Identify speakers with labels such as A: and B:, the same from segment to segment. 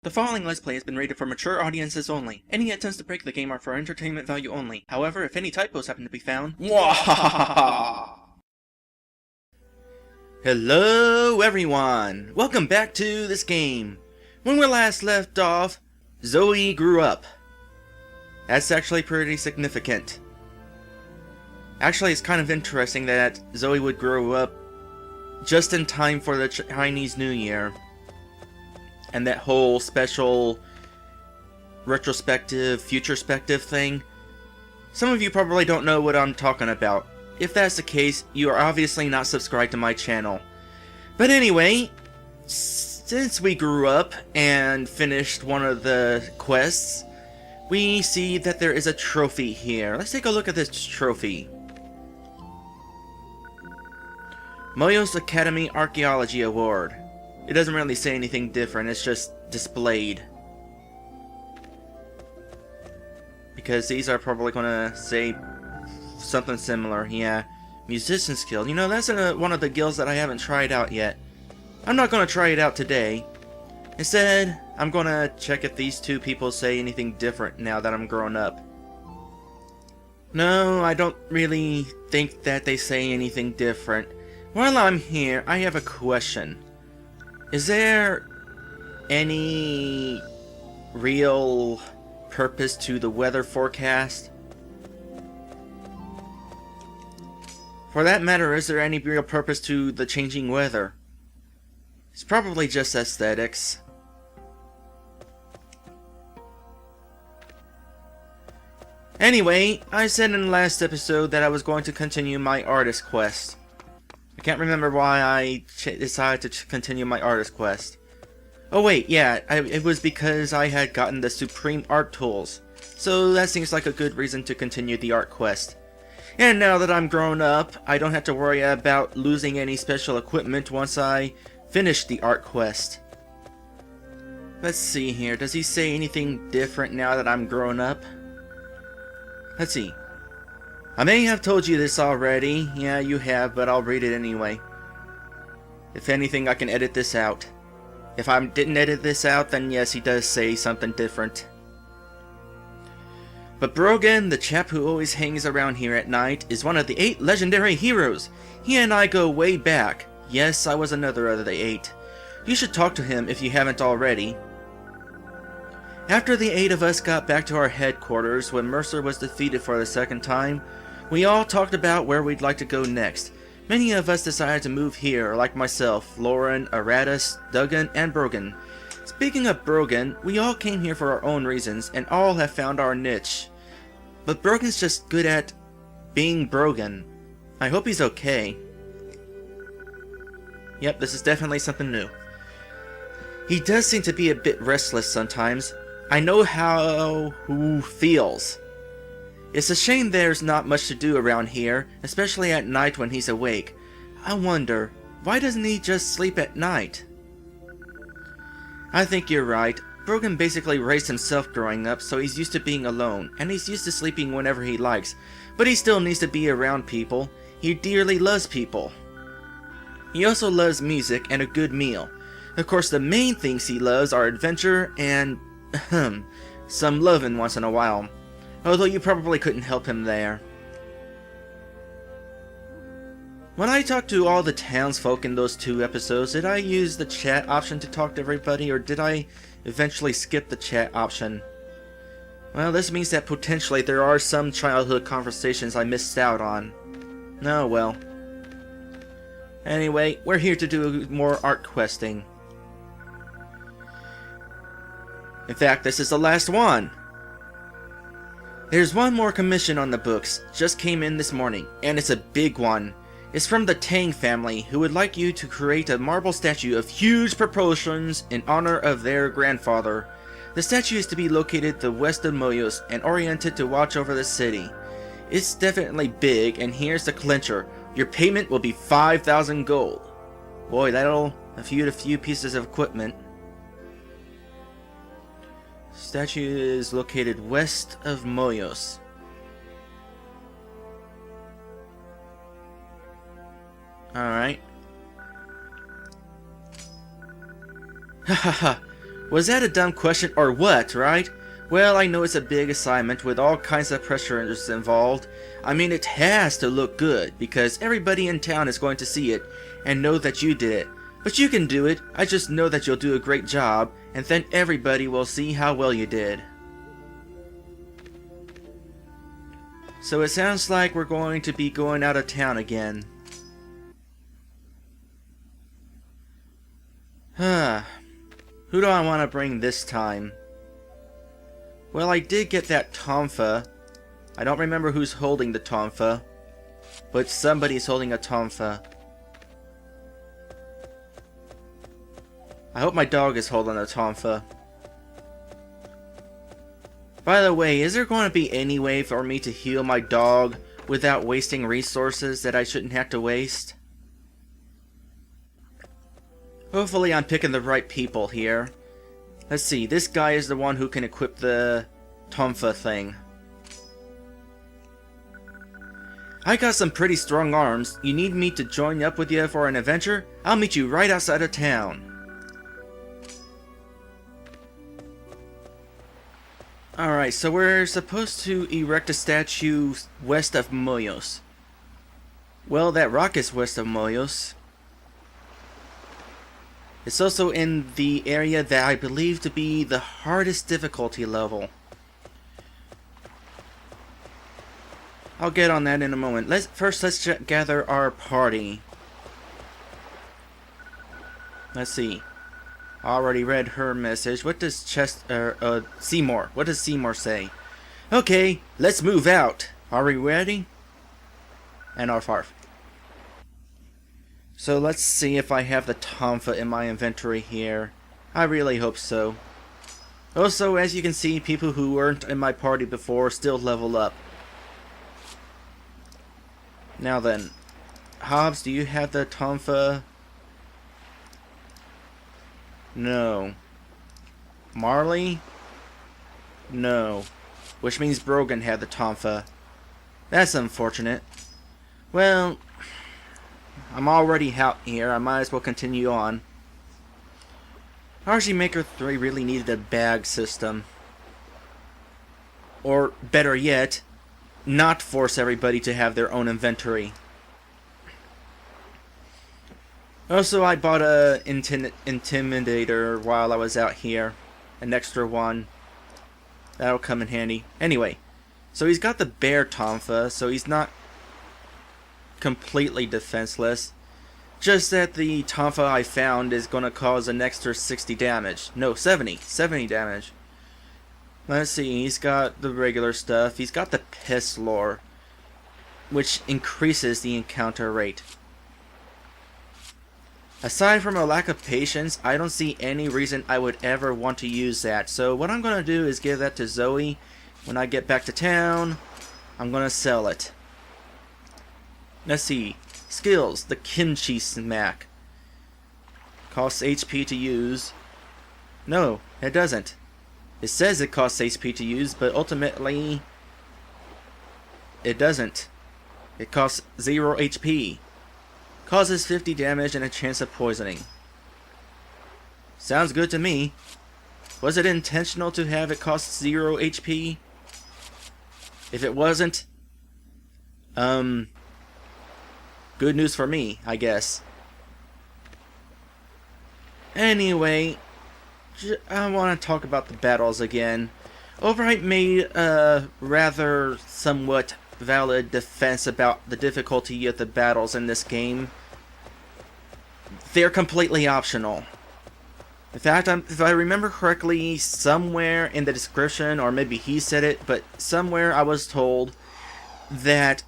A: The following Let's Play has been rated for mature audiences only. Any attempts to break the game are for entertainment value only. However, if any typos happen to be found... Hello everyone! Welcome back to this game. When we last left off, Zoe grew up. That's actually pretty significant. Actually, it's kind of interesting that Zoe would grow up just in time for the Chinese New Year. And that whole special retrospective, futurespective thing. Some of you probably don't know what I'm talking about. If that's the case, you are obviously not subscribed to my channel. But anyway, since we grew up and finished one of the quests, we see that there is a trophy here. Let's take a look at this trophy. Moyo's Academy Archaeology Award. It doesn't really say anything different, it's just displayed. Because these are probably gonna say something similar, yeah. Musician skill. You know, that's one of the guilds that I haven't tried out yet. I'm not gonna try it out today. Instead, I'm gonna check if these two people say anything different now that I'm grown up. No, I don't really think that they say anything different. While I'm here, I have a question. Is there any real purpose to the weather forecast? For that matter, is there any real purpose to the changing weather? It's probably just aesthetics. Anyway, I said in the last episode that I was going to continue my artist quest. I can't remember why I decided to continue my artist quest. Oh wait, yeah, it was because I had gotten the Supreme Art Tools. So that seems like a good reason to continue the art quest. And now that I'm grown up, I don't have to worry about losing any special equipment once I finish the art quest. Let's see here, does he say anything different now that I'm grown up? Let's see. I may have told you this already, yeah you have, but I'll read it anyway. If anything, I can edit this out. If I didn't edit this out, then yes, he does say something different. But Brogan, the chap who always hangs around here at night, is one of the 8 legendary heroes. He and I go way back. Yes, I was another of the 8. You should talk to him if you haven't already. After the 8 of us got back to our headquarters when Mercer was defeated for the 2nd time, we all talked about where we'd like to go next. Many of us decided to move here, like myself, Lauren, Aratus, Duggan, and Brogan. Speaking of Brogan, we all came here for our own reasons, and all have found our niche. But Brogan's just good at being Brogan. I hope he's okay. Yep, this is definitely something new. He does seem to be a bit restless sometimes. I know how who feels. It's a shame there's not much to do around here, especially at night when he's awake. I wonder, why doesn't he just sleep at night? I think you're right. Brogan basically raised himself growing up, so he's used to being alone, and he's used to sleeping whenever he likes, but he still needs to be around people. He dearly loves people. He also loves music and a good meal. Of course, the main things he loves are adventure and, some lovin' once in a while. Although you probably couldn't help him there. When I talked to all the townsfolk in those 2 episodes, did I use the chat option to talk to everybody, or did I eventually skip the chat option? Well, this means that potentially there are some childhood conversations I missed out on. Oh well. Anyway, we're here to do more art questing. In fact, this is the last one! There's one more commission on the books, just came in this morning, and it's a big one. It's from the Tang family, who would like you to create a marble statue of huge proportions in honor of their grandfather. The statue is to be located to the west of Moyos and oriented to watch over the city. It's definitely big, and here's the clincher. Your payment will be 5,000 gold. Boy, that'll feed a few pieces of equipment. Statue is located west of Moyos. Alright. Hahaha. Was that a dumb question or what, right? Well, I know it's a big assignment with all kinds of pressures involved. I mean, it has to look good, because everybody in town is going to see it and know that you did it. But you can do it. I just know that you'll do a great job, and then everybody will see how well you did. So it sounds like we're going to be going out of town again. Who do I want to bring this time? Well, I did get that tonfa. I don't remember who's holding the tonfa, but somebody's holding a tonfa. I hope my dog is holding a tonfa. By the way, is there going to be any way for me to heal my dog without wasting resources that I shouldn't have to waste? Hopefully I'm picking the right people here. Let's see, this guy is the one who can equip the tonfa thing. I got some pretty strong arms. You need me to join up with you for an adventure? I'll meet you right outside of town. Alright, so we're supposed to erect a statue west of Moyos. Well, that rock is west of Moyos. It's also in the area that I believe to be the hardest difficulty level. I'll get on that in a moment. Let's gather our party. Let's see. I already read her message. What does Seymour? What does Seymour say? Okay, let's move out. Are we ready? And arf arf. So let's see if I have the tonfa in my inventory here. I really hope so. Also, as you can see, people who weren't in my party before still level up. Now then, Hobbs, do you have the tonfa? No. Marley? No. Which means Brogan had the tonfa. That's unfortunate. Well, I'm already out here. I might as well continue on. RG Maker 3 really needed a bag system. Or, better yet, not force everybody to have their own inventory. Also, I bought a Intimidator while I was out here. An extra one. That'll come in handy. Anyway, so he's got the bear tonfa, so he's not completely defenseless. Just that the tonfa I found is going to cause an extra 60 damage. No, 70. 70 damage. Let's see, he's got the regular stuff. He's got the piss lore, which increases the encounter rate. Aside from a lack of patience, I don't see any reason I would ever want to use that. So what I'm going to do is give that to Zoe. When I get back to town, I'm going to sell it. Let's see. Skills. The Kimchi Smack. Costs HP to use. No, it doesn't. It says it costs HP to use, but ultimately it doesn't. It costs 0 HP. Causes 50 damage and a chance of poisoning. Sounds good to me. Was it intentional to have it cost 0 HP? If it wasn't, good news for me, I guess. Anyway, I want to talk about the battles again. Overhype made a rather somewhat valid defense about the difficulty of the battles in this game. They're completely optional. In fact, if I remember correctly, somewhere in the description, or maybe he said it, but somewhere I was told that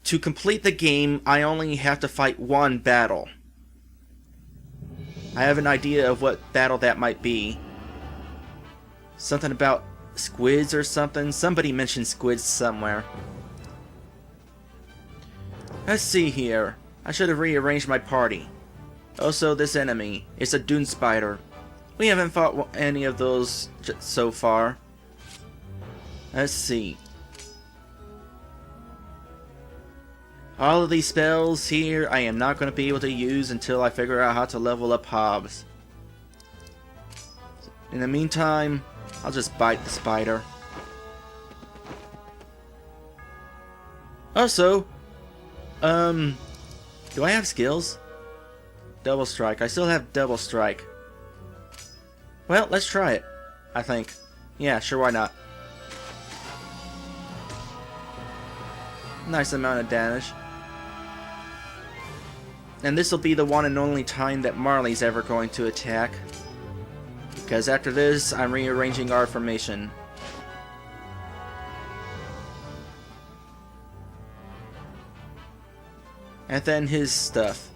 A: to complete the game, I only have to fight one battle. I have an idea of what battle that might be. Something about squids or something. Somebody mentioned squids somewhere. Let's see here. I should have rearranged my party. Also, this enemy. It's a dune spider. We haven't fought any of those so far. Let's see. All of these spells here I am not going to be able to use until I figure out how to level up Hobbs. In the meantime, I'll just bite the spider. Also, do I have skills? Double strike. I still have double strike. Well, let's try it, I think. Yeah, sure, why not? Nice amount of damage. And this will be the one and only time that Marley's ever going to attack. Because after this, I'm rearranging our formation. And then his stuff.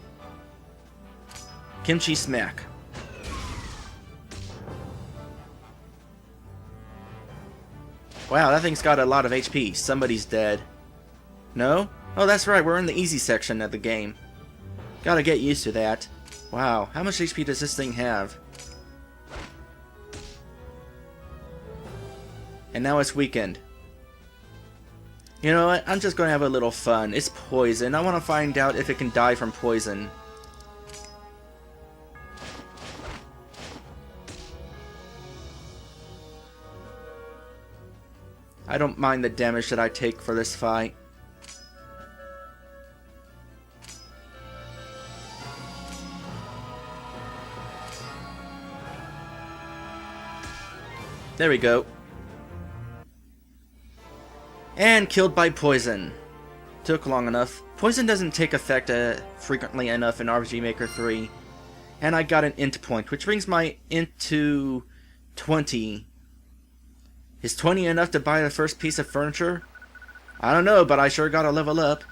A: Kimchi Smack. Wow, that thing's got a lot of HP. Somebody's dead. No? Oh, that's right, we're in the easy section of the game. Gotta get used to that. Wow, how much HP does this thing have? And now it's weakened. You know what? I'm just gonna have a little fun. It's poison. I want to find out if it can die from poison. I don't mind the damage that I take for this fight. There we go. And killed by poison. Took long enough. Poison doesn't take effect frequently enough in RPG Maker 3. And I got an int point, which brings my int to 20. Is 20 enough to buy the first piece of furniture? I don't know, but I sure gotta level up.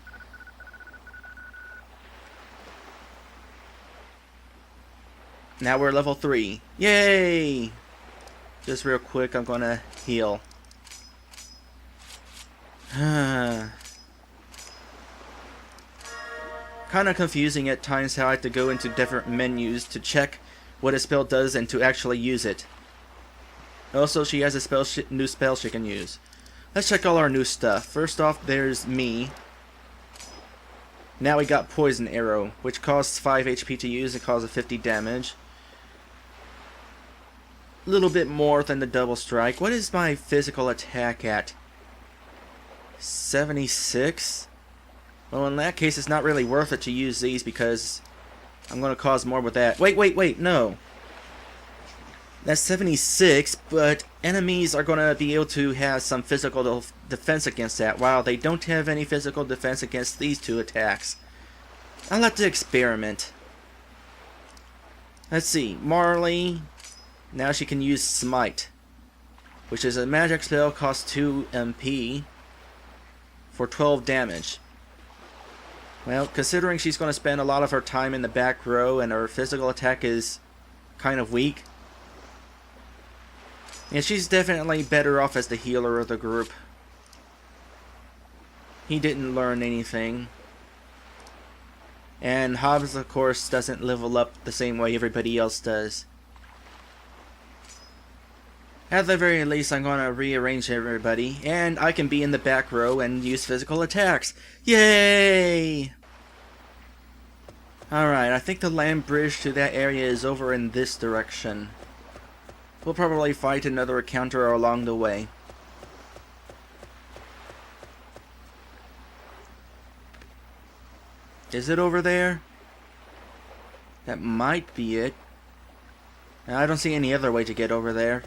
A: Now we're level 3. Yay! Just real quick, I'm gonna heal. Kinda confusing at times how I have to go into different menus to check what a spell does and to actually use it. Also, she has a new spell she can use. Let's check all our new stuff. First off, there's me. Now we got Poison Arrow, which costs 5 HP to use and causes 50 damage. A little bit more than the double strike. What is my physical attack at? 76? Well, in that case, it's not really worth it to use these because I'm going to cause more with that. Wait, no. That's 76, but enemies are going to be able to have some physical defense against that, while they don't have any physical defense against these two attacks. I'll have to experiment. Let's see, Marley, now she can use Smite, which is a magic spell, costs 2 MP for 12 damage. Well, considering she's going to spend a lot of her time in the back row and her physical attack is kind of weak, and she's definitely better off as the healer of the group. He didn't learn anything. And Hobbs, of course, doesn't level up the same way everybody else does. At the very least, I'm going to rearrange everybody, and I can be in the back row and use physical attacks. Yay! Alright, I think the land bridge to that area is over in this direction. We'll probably fight another encounter along the way. Is it over there? That might be it. I don't see any other way to get over there.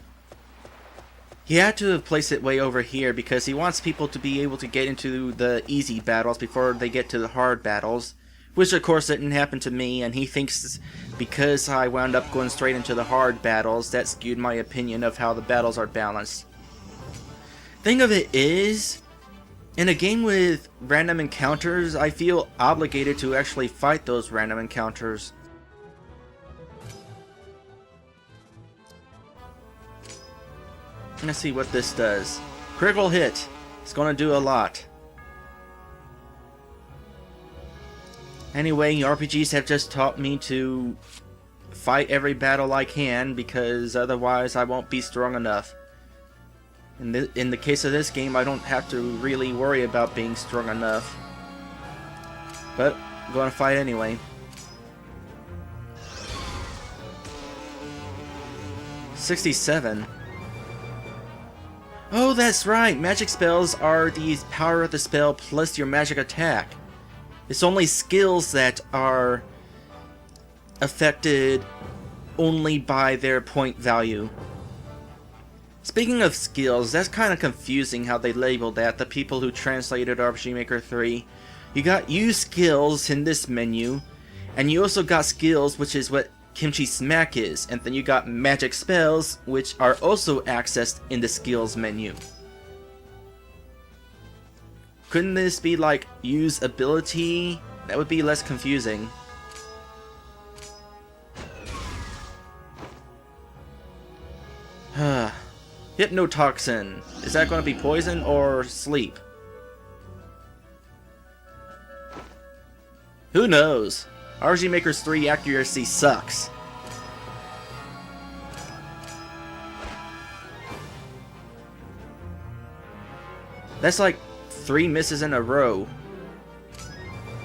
A: He had to have placed it way over here because he wants people to be able to get into the easy battles before they get to the hard battles. Which of course didn't happen to me, and he thinks because I wound up going straight into the hard battles, that skewed my opinion of how the battles are balanced. Thing of it is, in a game with random encounters, I feel obligated to actually fight those random encounters. Let's see what this does. Critical hit. It's gonna do a lot. Anyway, RPGs have just taught me to fight every battle I can, because otherwise I won't be strong enough. In the case of this game, I don't have to really worry about being strong enough. But, I'm gonna fight anyway. 67. Oh, that's right! Magic spells are the power of the spell plus your magic attack. It's only skills that are affected only by their point value. Speaking of skills, that's kind of confusing how they labeled that, the people who translated RPG Maker 3. You got use skills in this menu, and you also got skills, which is what Kimchi Smack is, and then you got magic spells, which are also accessed in the skills menu. Couldn't this be like use ability? That would be less confusing. Hypnotoxin. Is that going to be poison or sleep? Who knows? RPG Maker's 3 accuracy sucks. That's like 3 misses in a row.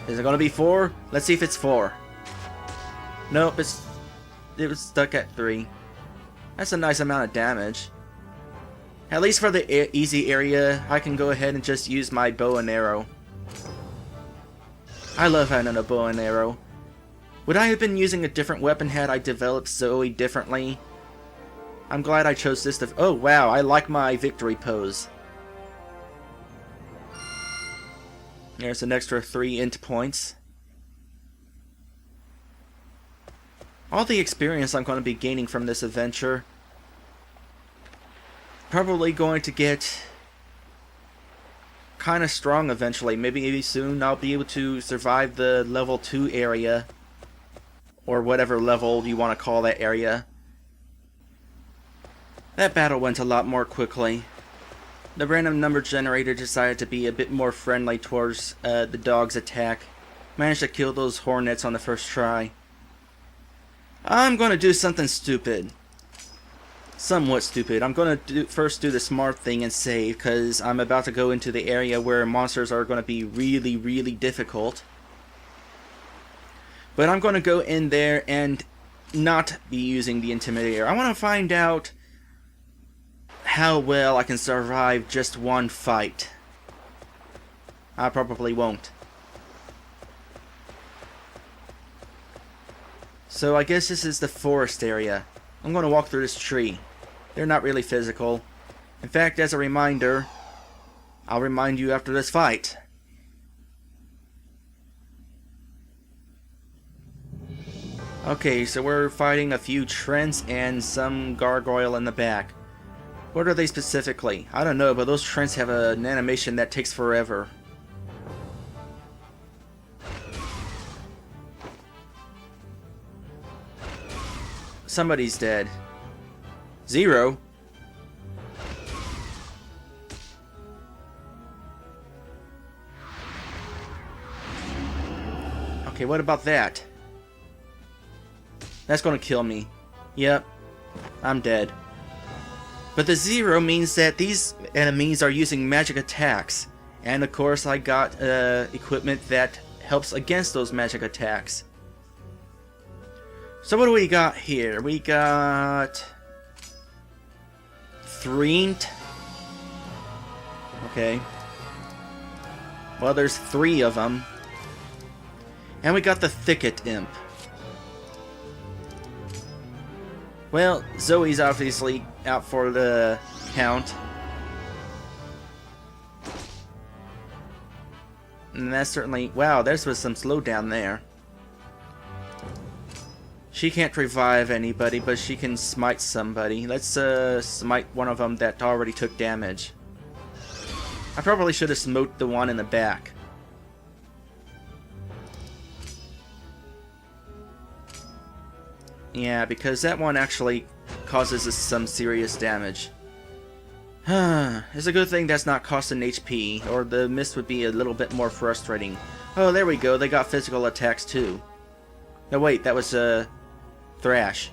A: Is it gonna be 4? Let's see if it's 4. Nope, it was stuck at 3. That's a nice amount of damage. At least for the easy area, I can go ahead and just use my bow and arrow. I love having a bow and arrow. Would I have been using a different weapon had I developed Zoe differently? I'm glad I chose this to... Oh wow, I like my victory pose. There's an extra 3 int points. All the experience I'm going to be gaining from this adventure. Probably going to get kind of strong eventually. Maybe soon I'll be able to survive the level 2 area. Or whatever level you want to call that area. That battle went a lot more quickly. The random number generator decided to be a bit more friendly towards the dog's attack. Managed to kill those hornets on the first try. I'm going to do something stupid. Somewhat stupid. I'm going to first do the smart thing and save, because I'm about to go into the area where monsters are going to be really, really difficult. But I'm going to go in there and not be using the Intimidator. I want to find out how well I can survive just one fight. I probably won't. So I guess this is the forest area. I'm going to walk through this tree. They're not really physical. In fact, as a reminder, I'll remind you after this fight. Okay, so we're fighting a few Trents and some gargoyle in the back. What are they specifically? I don't know, but those Trents have an animation that takes forever. Somebody's dead. 0? Okay, what about that? That's gonna kill me. Yep, I'm dead. But the 0 means that these enemies are using magic attacks. And of course I got equipment that helps against those magic attacks. So what do we got here? We got... Threent. Okay. Well, there's 3 of them. And we got the Thicket Imp. Well, Zoe's obviously out for the count. And that's certainly... Wow, there was some slowdown there. She can't revive anybody, but she can smite somebody. Let's smite one of them that already took damage. I probably should have smoked the one in the back. Yeah, because that one actually causes us some serious damage. It's a good thing that's not costing HP, or the mist would be a little bit more frustrating. Oh, there we go, they got physical attacks too. No, wait, that was Thrash.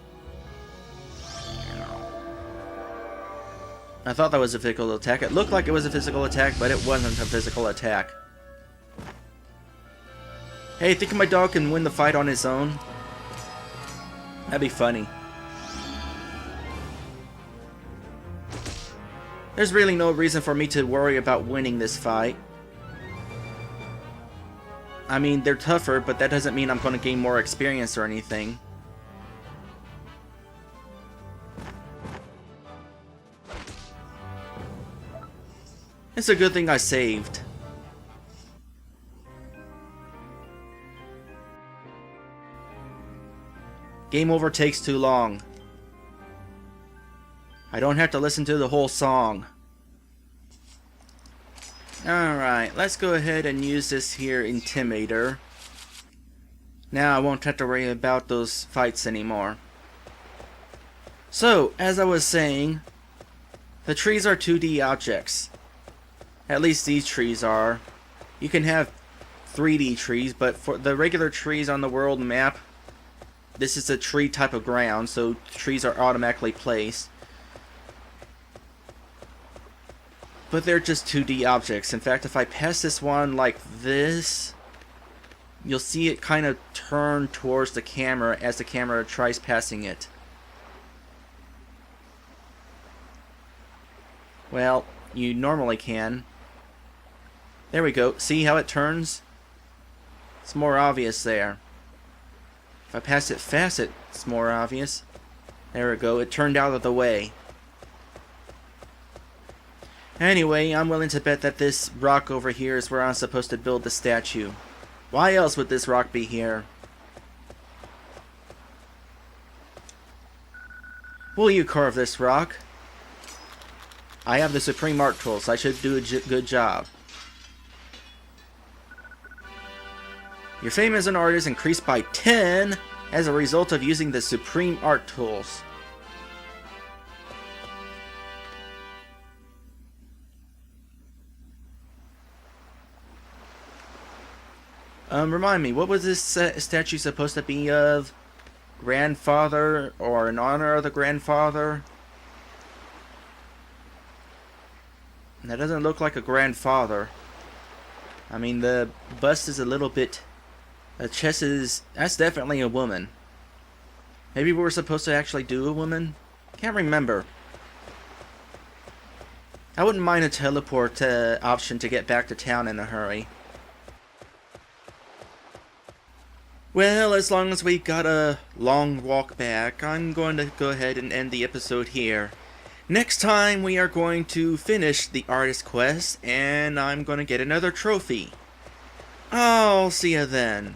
A: I thought that was a physical attack. It looked like it was a physical attack, but it wasn't a physical attack. Hey, think my dog can win the fight on his own? That'd be funny. There's really no reason for me to worry about winning this fight. I mean, they're tougher, but that doesn't mean I'm going to gain more experience or anything. It's a good thing I saved. Game over takes too long. I don't have to listen to the whole song. Alright, let's go ahead and use this here Intimidator. Now I won't have to worry about those fights anymore. So, as I was saying, the trees are 2D objects. At least these trees are. You can have 3D trees, but for the regular trees on the world map, this is a tree type of ground, so trees are automatically placed. But they're just 2D objects. In fact, if I pass this one like this, you'll see it kind of turn towards the camera as the camera tries passing it. Well, you normally can. There we go. See how it turns? It's more obvious there. If I pass it fast, it's more obvious. There we go. It turned out of the way. Anyway, I'm willing to bet that this rock over here is where I'm supposed to build the statue. Why else would this rock be here? Will you carve this rock? I have the Supreme Art Tool, so I should do a good job. Your fame as an artist increased by 10 as a result of using the Supreme Art Tools. Remind me, what was this statue supposed to be of? Grandfather, or in honor of the grandfather? That doesn't look like a grandfather. I mean, the bust is a little bit... The chest is... That's definitely a woman. Maybe we were supposed to actually do a woman? Can't remember. I wouldn't mind a teleport option to get back to town in a hurry. Well, as long as we got a long walk back, I'm going to go ahead and end the episode here. Next time, we are going to finish the artist quest, and I'm going to get another trophy. I'll see you then.